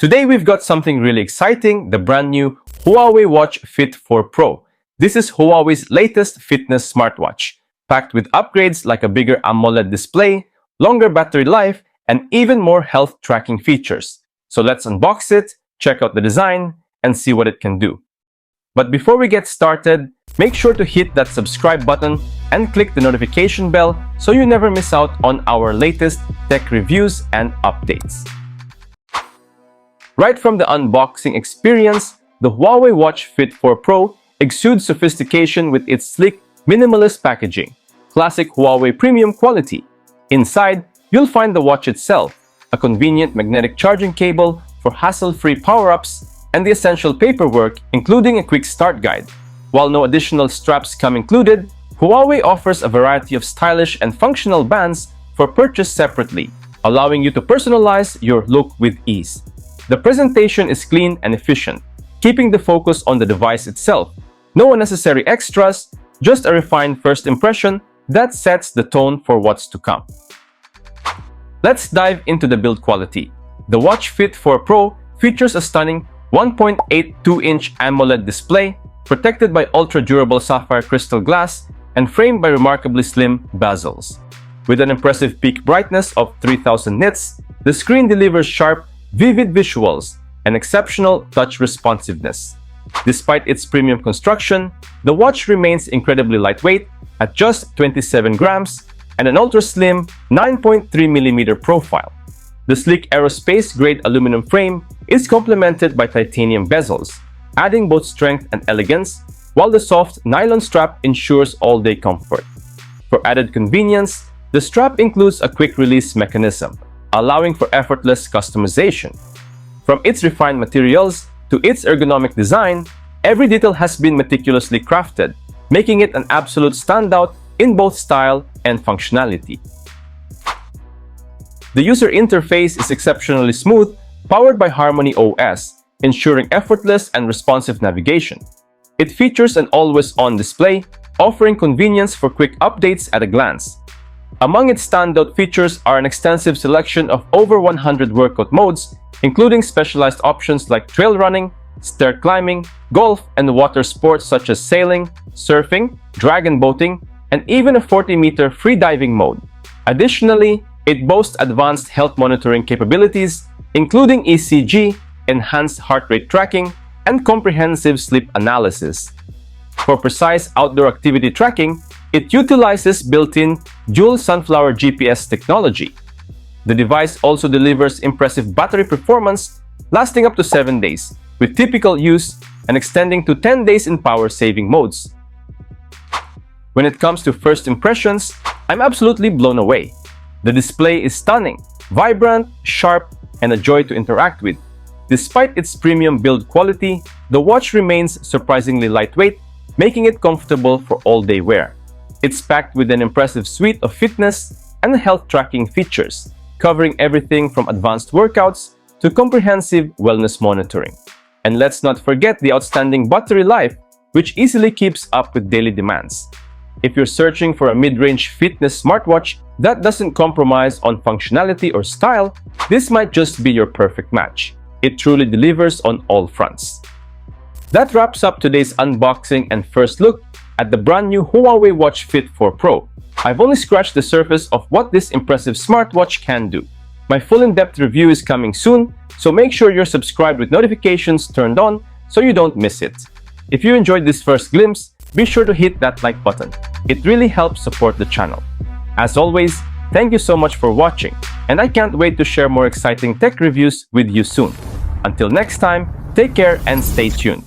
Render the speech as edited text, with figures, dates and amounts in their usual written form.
Today we've got something really exciting, the brand new Huawei Watch Fit 4 Pro. This is Huawei's latest fitness smartwatch, packed with upgrades like a bigger AMOLED display, longer battery life, and even more health tracking features. So let's unbox it, check out the design, and see what it can do. But before we get started, make sure to hit that subscribe button and click the notification bell so you never miss out on our latest tech reviews and updates. Right from the unboxing experience, the Huawei Watch Fit 4 Pro exudes sophistication with its sleek, minimalist packaging, classic Huawei premium quality. Inside, you'll find the watch itself, a convenient magnetic charging cable for hassle-free power-ups, and the essential paperwork, including a quick start guide. While no additional straps come included, Huawei offers a variety of stylish and functional bands for purchase separately, allowing you to personalize your look with ease. The presentation is clean and efficient, keeping the focus on the device itself. No unnecessary extras, just a refined first impression that sets the tone for what's to come. Let's dive into the build quality. The Watch Fit 4 Pro features a stunning 1.82-inch AMOLED display, protected by ultra-durable sapphire crystal glass and framed by remarkably slim bezels. With an impressive peak brightness of 3000 nits, the screen delivers sharp, vivid visuals and exceptional touch responsiveness. Despite its premium construction, the watch remains incredibly lightweight at just 27 grams and an ultra-slim 9.3mm profile. The sleek aerospace-grade aluminum frame is complemented by titanium bezels, adding both strength and elegance, while the soft nylon strap ensures all-day comfort. For added convenience, the strap includes a quick-release mechanism, allowing for effortless customization. From its refined materials to its ergonomic design, every detail has been meticulously crafted, making it an absolute standout in both style and functionality. The user interface is exceptionally smooth, powered by Harmony OS, ensuring effortless and responsive navigation. It features an always-on display, offering convenience for quick updates at a glance. Among its standout features are an extensive selection of over 100 workout modes, including specialized options like trail running, stair climbing, golf, and water sports such as sailing, surfing, dragon boating, and even a 40-meter free diving mode. Additionally, it boasts advanced health monitoring capabilities, including ECG, enhanced heart rate tracking, and comprehensive sleep analysis. For precise outdoor activity tracking, it utilizes built-in dual sunflower GPS technology. The device also delivers impressive battery performance, lasting up to 7 days, with typical use and extending to 10 days in power-saving modes. When it comes to first impressions, I'm absolutely blown away. The display is stunning, vibrant, sharp, and a joy to interact with. Despite its premium build quality, the watch remains surprisingly lightweight, making it comfortable for all-day wear. It's packed with an impressive suite of fitness and health tracking features, covering everything from advanced workouts to comprehensive wellness monitoring. And let's not forget the outstanding battery life, which easily keeps up with daily demands. If you're searching for a mid-range fitness smartwatch that doesn't compromise on functionality or style, this might just be your perfect match. It truly delivers on all fronts. That wraps up today's unboxing and first look at the brand new Huawei Watch Fit 4 Pro. I've only scratched the surface of what this impressive smartwatch can do. My full in-depth review is coming soon, so make sure you're subscribed with notifications turned on so you don't miss it. If you enjoyed this first glimpse, be sure to hit that like button. It really helps support the channel. As always, thank you so much for watching, and I can't wait to share more exciting tech reviews with you soon. Until next time, take care and stay tuned.